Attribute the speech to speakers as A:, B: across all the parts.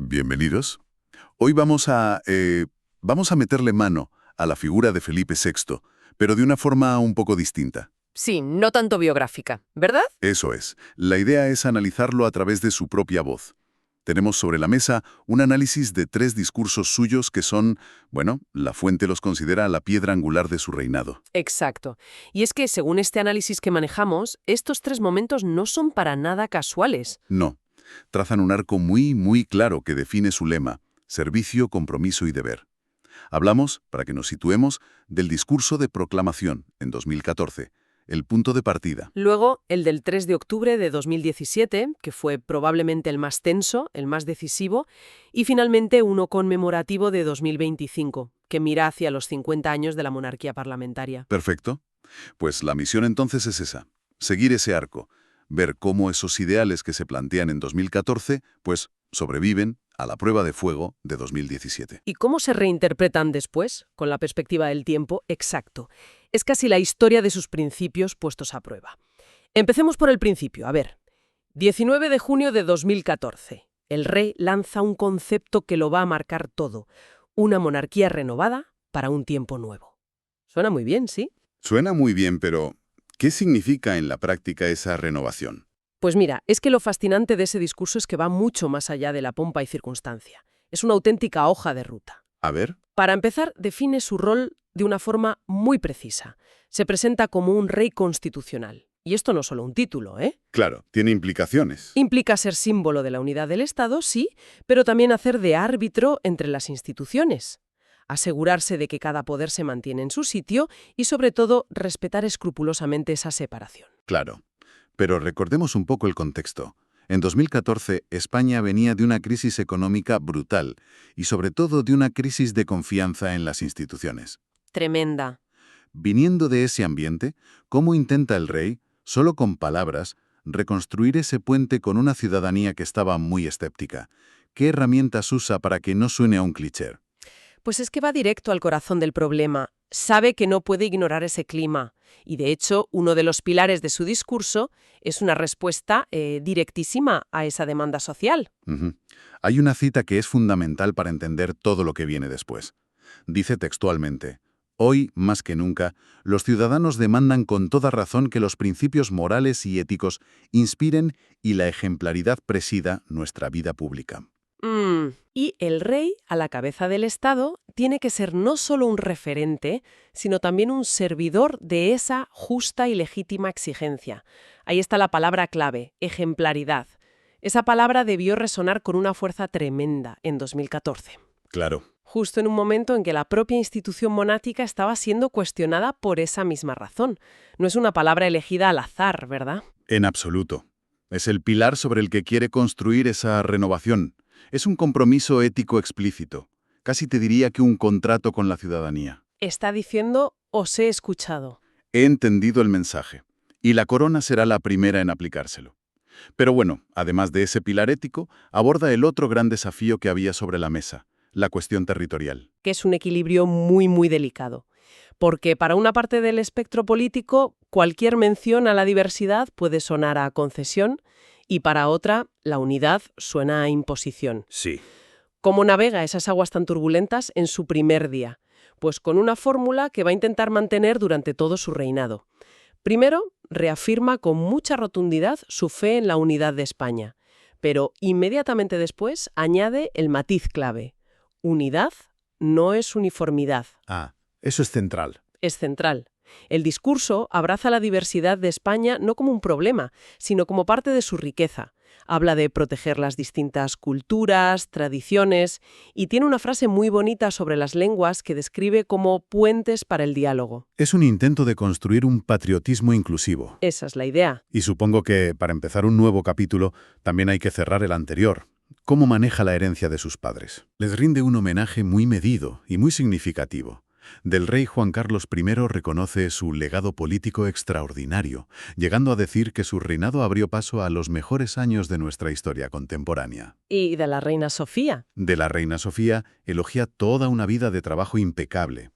A: Bienvenidos. Hoy vamos a meterle mano a la figura de Felipe VI, pero de una forma un poco distinta.
B: Sí, no tanto biográfica, ¿verdad?
A: Eso es. La idea es analizarlo a través de su propia voz. Tenemos sobre la mesa un análisis de 3 discursos suyos que son, bueno, la fuente los considera la piedra angular de su reinado.
B: Exacto. Y es que, según este análisis que manejamos, estos 3 momentos no son para nada casuales.
A: No, trazan un arco muy claro que define su lema: servicio, compromiso y deber. Hablamos, para que nos situemos, del discurso de proclamación en 2014, el punto de partida.
B: Luego, el del 3 de octubre de 2017, que fue probablemente el más tenso, el más decisivo, y finalmente uno conmemorativo de 2025, que mira hacia los 50 años de la monarquía parlamentaria.
A: Perfecto. Pues la misión entonces es esa: seguir ese arco, ver cómo esos ideales que se plantean en 2014, pues sobreviven a la prueba de fuego de 2017.
B: ¿Y cómo se reinterpretan después, con la perspectiva del tiempo? Exacto. Es casi la historia de sus principios puestos a prueba. Empecemos por el principio. A ver, 19 de junio de 2014. El rey lanza un concepto que lo va a marcar todo: una monarquía renovada para un tiempo nuevo. Suena muy bien, ¿sí?
A: Suena muy bien, pero ¿qué significa en la práctica esa renovación?
B: Pues mira, es que lo fascinante de ese discurso es que va mucho más allá de la pompa y circunstancia. Es una auténtica hoja de ruta.
A: A ver.
B: Para empezar, define su rol de una forma muy precisa. Se presenta como un rey constitucional. Y esto no es solo un título, ¿eh?
A: Claro, tiene implicaciones.
B: Implica ser símbolo de la unidad del Estado, sí, pero también hacer de árbitro entre las instituciones. Asegurarse de que cada poder se mantiene en su sitio y, sobre todo, respetar escrupulosamente esa separación.
A: Claro. Pero recordemos un poco el contexto. En 2014, España venía de una crisis económica brutal y sobre todo de una crisis de confianza en las instituciones.
B: Tremenda.
A: Viniendo de ese ambiente, ¿cómo intenta el rey, solo con palabras, reconstruir ese puente con una ciudadanía que estaba muy escéptica? ¿Qué herramientas usa para que no suene a un cliché?
B: Pues es que va directo al corazón del problema. Sabe que no puede ignorar ese clima. Y de hecho, uno de los pilares de su discurso es una respuesta directísima a esa demanda social.
A: Ujú. Hay una cita que es fundamental para entender todo lo que viene después. Dice textualmente: hoy, más que nunca, los ciudadanos demandan con toda razón que los principios morales y éticos inspiren y la ejemplaridad presida nuestra vida pública.
B: Y el rey, a la cabeza del Estado, tiene que ser no solo un referente, sino también un servidor de esa justa y legítima exigencia. Ahí está la palabra clave: ejemplaridad. Esa palabra debió resonar con una fuerza tremenda en 2014.
A: Claro.
B: Justo en un momento en que la propia institución monárquica estaba siendo cuestionada por esa misma razón. No es una palabra elegida al azar, ¿verdad?
A: En absoluto. Es el pilar sobre el que quiere construir esa renovación. Es un compromiso ético explícito. Casi te diría que un contrato con la ciudadanía.
B: Está diciendo: os he escuchado.
A: He entendido el mensaje, y la corona será la primera en aplicárselo. Pero bueno, además de ese pilar ético, aborda el otro gran desafío que había sobre la mesa: la cuestión territorial.
B: Que es un equilibrio muy delicado. Porque para una parte del espectro político, cualquier mención a la diversidad puede sonar a concesión, y para otra, la unidad suena a imposición.
A: Sí.
B: ¿Cómo navega esas aguas tan turbulentas en su primer día? Pues con una fórmula que va a intentar mantener durante todo su reinado. Primero, reafirma con mucha rotundidad su fe en la unidad de España, pero inmediatamente después añade el matiz clave: unidad no es uniformidad.
A: Eso es central.
B: Es central. El discurso abraza la diversidad de España no como un problema, sino como parte de su riqueza. Habla de proteger las distintas culturas, tradiciones, y tiene una frase muy bonita sobre las lenguas que describe como puentes para el diálogo.
A: Es un intento de construir un patriotismo inclusivo.
B: Esa es la idea.
A: Y supongo que, para empezar un nuevo capítulo, también hay que cerrar el anterior. ¿Cómo maneja la herencia de sus padres? Les rinde un homenaje muy medido y muy significativo. Del rey Juan Carlos I reconoce su legado político extraordinario, llegando a decir que su reinado abrió paso a los mejores años de nuestra historia contemporánea.
B: ¿Y de la reina Sofía?
A: De la reina Sofía elogia toda una vida de trabajo impecable.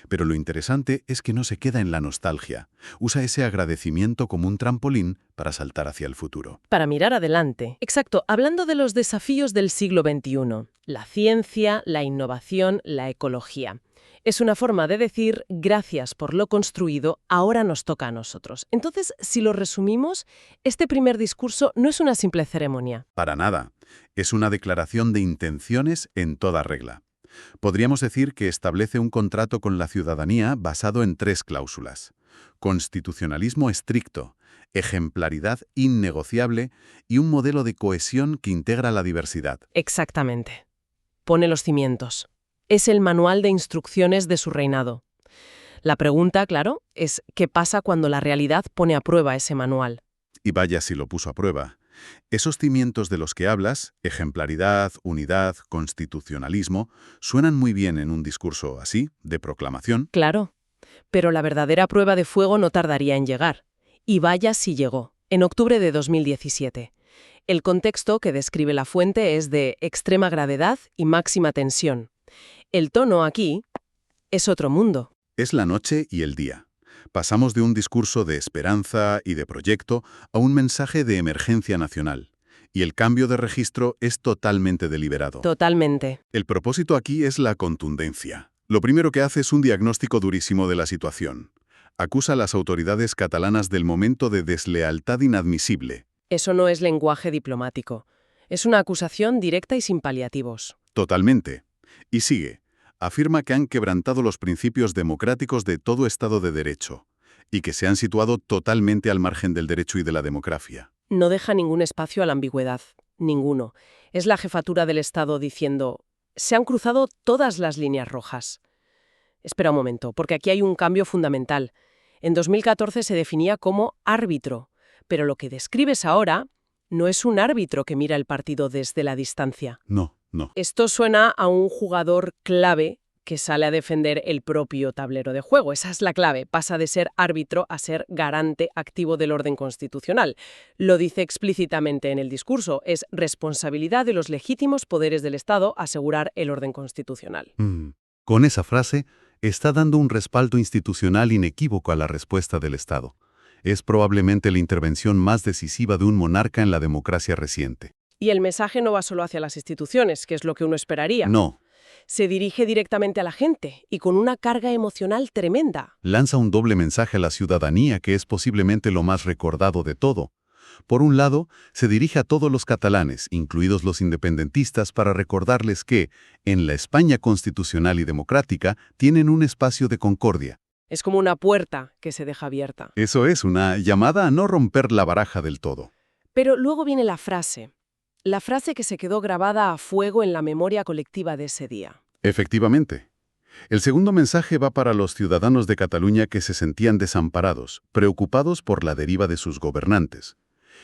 A: Pero lo interesante es que no se queda en la nostalgia. Usa ese agradecimiento como un trampolín para saltar hacia el futuro.
B: Para mirar adelante. Exacto, hablando de los desafíos del siglo XXI, la ciencia, la innovación, la ecología. Es una forma de decir, gracias por lo construido, ahora nos toca a nosotros. Entonces, si lo resumimos, este primer discurso no es una simple ceremonia.
A: Para nada. Es una declaración de intenciones en toda regla. Podríamos decir que establece un contrato con la ciudadanía basado en 3 cláusulas. Constitucionalismo estricto, ejemplaridad innegociable y un modelo de cohesión que integra la diversidad.
B: Exactamente. Pone los cimientos. Es el manual de instrucciones de su reinado. La pregunta, claro, es ¿qué pasa cuando la realidad pone a prueba ese manual?
A: Y vaya si lo puso a prueba. Esos cimientos de los que hablas, ejemplaridad, unidad, constitucionalismo, suenan muy bien en un discurso así, de proclamación.
B: Claro, pero la verdadera prueba de fuego no tardaría en llegar. Y vaya si llegó, en octubre de 2017. El contexto que describe la fuente es de extrema gravedad y máxima tensión. El tono aquí es otro mundo.
A: Es la noche y el día. Pasamos de un discurso de esperanza y de proyecto a un mensaje de emergencia nacional. Y el cambio de registro es totalmente deliberado.
B: Totalmente.
A: El propósito aquí es la contundencia. Lo primero que hace es un diagnóstico durísimo de la situación. Acusa a las autoridades catalanas del momento de deslealtad inadmisible.
B: Eso no es lenguaje diplomático. Es una acusación directa y sin paliativos.
A: Totalmente. Y sigue. Afirma que han quebrantado los principios democráticos de todo Estado de Derecho y que se han situado totalmente al margen del derecho y de la democracia.
B: No deja ningún espacio a la ambigüedad. Ninguno. Es la jefatura del Estado diciendo, se han cruzado todas las líneas rojas. Espera un momento, porque aquí hay un cambio fundamental. En 2014 se definía como árbitro, pero lo que describes ahora no es un árbitro que mira el partido desde la distancia.
A: No.
B: Esto suena a un jugador clave que sale a defender el propio tablero de juego. Esa es la clave. Pasa de ser árbitro a ser garante activo del orden constitucional. Lo dice explícitamente en el discurso. Es responsabilidad de los legítimos poderes del Estado asegurar el orden constitucional.
C: Con esa frase, está dando un respaldo institucional inequívoco a la respuesta del Estado. Es probablemente la intervención más decisiva de un monarca en la democracia reciente.
B: Y el mensaje no va solo hacia las instituciones, que es lo que uno esperaría.
C: No.
B: Se dirige directamente a la gente y con una carga emocional tremenda.
C: Lanza un doble mensaje a la ciudadanía que es posiblemente lo más recordado de todo. Por un lado, se dirige a todos los catalanes, incluidos los independentistas, para recordarles que, en la España constitucional y democrática, tienen un espacio de concordia.
B: Es como una puerta que se deja abierta.
C: Eso es una llamada a no romper la baraja del todo.
B: Pero luego viene la frase que se quedó grabada a fuego en la memoria colectiva de ese día.
A: Efectivamente. El segundo mensaje va para los ciudadanos de Cataluña que se sentían desamparados, preocupados por la deriva de sus gobernantes.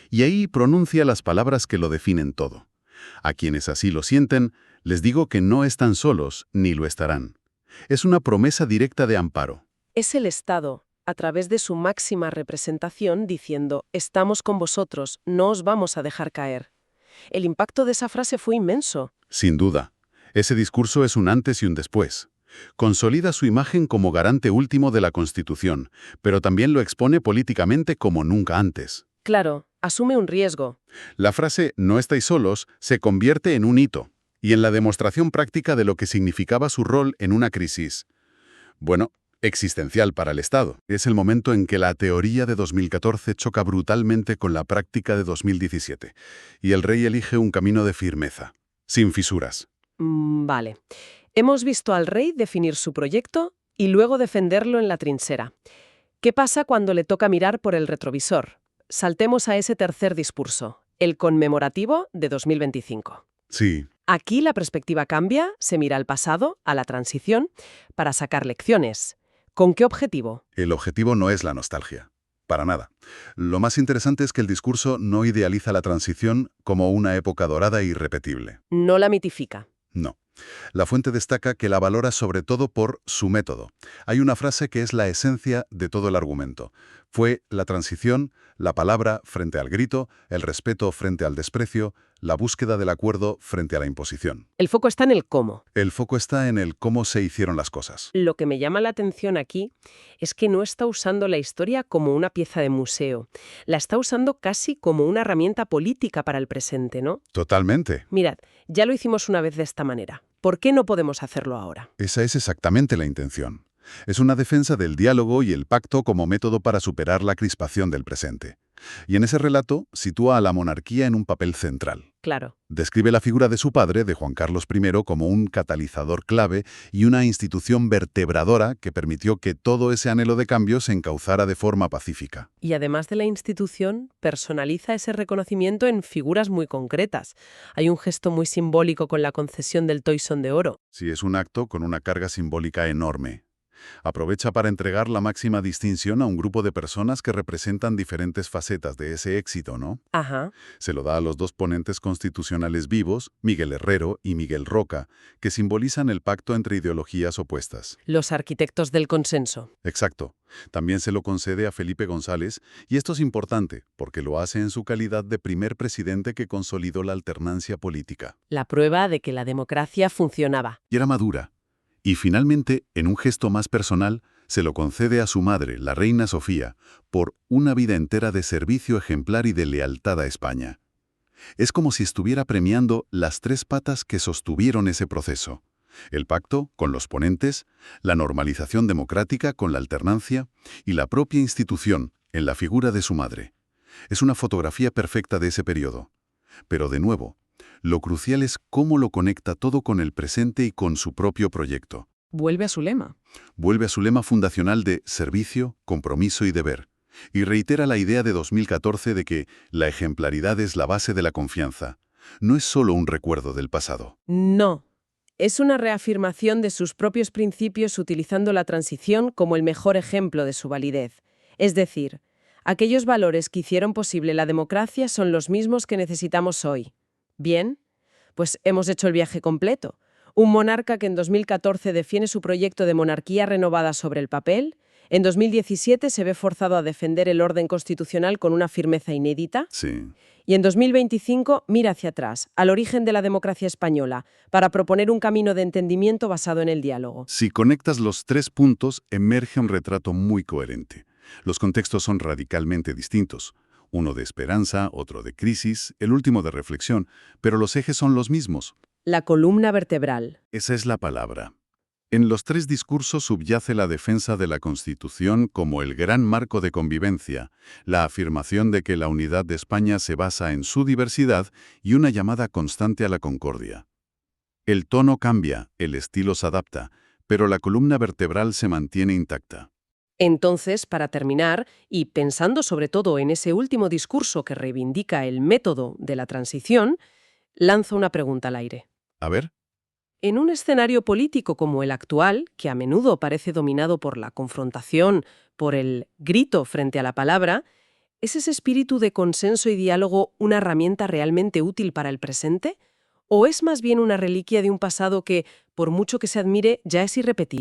A: Y ahí pronuncia las palabras que lo definen todo. A quienes así lo sienten, les digo que no están solos, ni lo estarán. Es una promesa directa de amparo.
B: Es el Estado, a través de su máxima representación, diciendo, estamos con vosotros, no os vamos a dejar caer. El impacto de esa frase fue inmenso.
A: Sin duda. Ese discurso es un antes y un después. Consolida su imagen como garante último de la Constitución, pero también lo expone políticamente como nunca antes.
B: Claro, asume un riesgo.
A: La frase «no estáis solos» se convierte en un hito, y en la demostración práctica de lo que significaba su rol en una crisis, existencial para el Estado. Es el momento en que la teoría de 2014 choca brutalmente con la práctica de 2017, y el rey elige un camino de firmeza, sin fisuras.
B: Vale. Hemos visto al rey definir su proyecto y luego defenderlo en la trinchera. ¿Qué pasa cuando le toca mirar por el retrovisor? Saltemos a ese tercer discurso, el conmemorativo de 2025.
A: Sí.
B: Aquí la perspectiva cambia, se mira al pasado, a la transición, para sacar lecciones. ¿Con qué objetivo?
A: El objetivo no es la nostalgia. Para nada. Lo más interesante es que el discurso no idealiza la transición como una época dorada e irrepetible.
B: No la mitifica.
A: No. La fuente destaca que la valora sobre todo por su método. Hay una frase que es la esencia de todo el argumento. Fue la transición, la palabra frente al grito, el respeto frente al desprecio,
C: la búsqueda del acuerdo frente a la imposición.
B: El foco está en el cómo.
C: El foco está en el cómo se hicieron las cosas.
B: Lo que me llama la atención aquí es que no está usando la historia como una pieza de museo. La está usando casi como una herramienta política para el presente, ¿no?
C: Totalmente.
B: Mirad, ya lo hicimos una vez de esta manera. ¿Por qué no podemos hacerlo ahora?
C: Esa es exactamente la intención. Es una defensa del diálogo y el pacto como método para superar la crispación del presente. Y en ese relato sitúa a la monarquía en un papel central.
B: Claro.
C: Describe la figura de su padre, de Juan Carlos I, como un catalizador clave y una institución vertebradora que permitió que todo ese anhelo de cambio se encauzara de forma pacífica.
B: Y además de la institución, personaliza ese reconocimiento en figuras muy concretas. Hay un gesto muy simbólico con la concesión del Toisón de Oro.
C: Sí, es un acto con una carga simbólica enorme. Aprovecha para entregar la máxima distinción a un grupo de personas que representan diferentes facetas de ese éxito, ¿no?
B: Ajá.
C: Se lo da a los dos ponentes constitucionales vivos, Miguel Herrero y Miguel Roca, que simbolizan el pacto entre ideologías opuestas.
B: Los arquitectos del consenso.
C: Exacto. También se lo concede a Felipe González, y esto es importante, porque lo hace en su calidad de primer presidente que consolidó la alternancia política.
B: La prueba de que la democracia funcionaba.
C: Y era madura. Y finalmente, en un gesto más personal, se lo concede a su madre, la reina Sofía, por una vida entera de servicio ejemplar y de lealtad a España. Es como si estuviera premiando las tres patas que sostuvieron ese proceso. El pacto con los ponentes, la normalización democrática con la alternancia y la propia institución en la figura de su madre. Es una fotografía perfecta de ese periodo. Pero de nuevo, lo crucial es cómo lo conecta todo con el presente y con su propio proyecto.
B: Vuelve a su lema.
C: Vuelve a su lema fundacional de servicio, compromiso y deber, y reitera la idea de 2014 de que la ejemplaridad es la base de la confianza. No es solo un recuerdo del pasado.
B: No. Es una reafirmación de sus propios principios utilizando la transición como el mejor ejemplo de su validez. Es decir, aquellos valores que hicieron posible la democracia son los mismos que necesitamos hoy. Bien, pues hemos hecho el viaje completo. Un monarca que en 2014 defiende su proyecto de monarquía renovada sobre el papel, en 2017 se ve forzado a defender el orden constitucional con una firmeza inédita,
C: Sí.
B: y en 2025 mira hacia atrás, al origen de la democracia española, para proponer un camino de entendimiento basado en el diálogo.
C: Si conectas los tres puntos, emerge un retrato muy coherente. Los contextos son radicalmente distintos. Uno de esperanza, otro de crisis, el último de reflexión, pero los ejes son los mismos.
B: La columna vertebral.
C: Esa es la palabra. En los tres discursos subyace la defensa de la Constitución como el gran marco de convivencia, la afirmación de que la unidad de España se basa en su diversidad y una llamada constante a la concordia. El tono cambia, el estilo se adapta, pero la columna vertebral se mantiene intacta.
B: Entonces, para terminar, y pensando sobre todo en ese último discurso que reivindica el método de la transición, lanzo una pregunta al aire.
C: A ver.
B: En un escenario político como el actual, que a menudo parece dominado por la confrontación, por el grito frente a la palabra, ¿es ese espíritu de consenso y diálogo una herramienta realmente útil para el presente? ¿O es más bien una reliquia de un pasado que, por mucho que se admire, ya es irrepetible?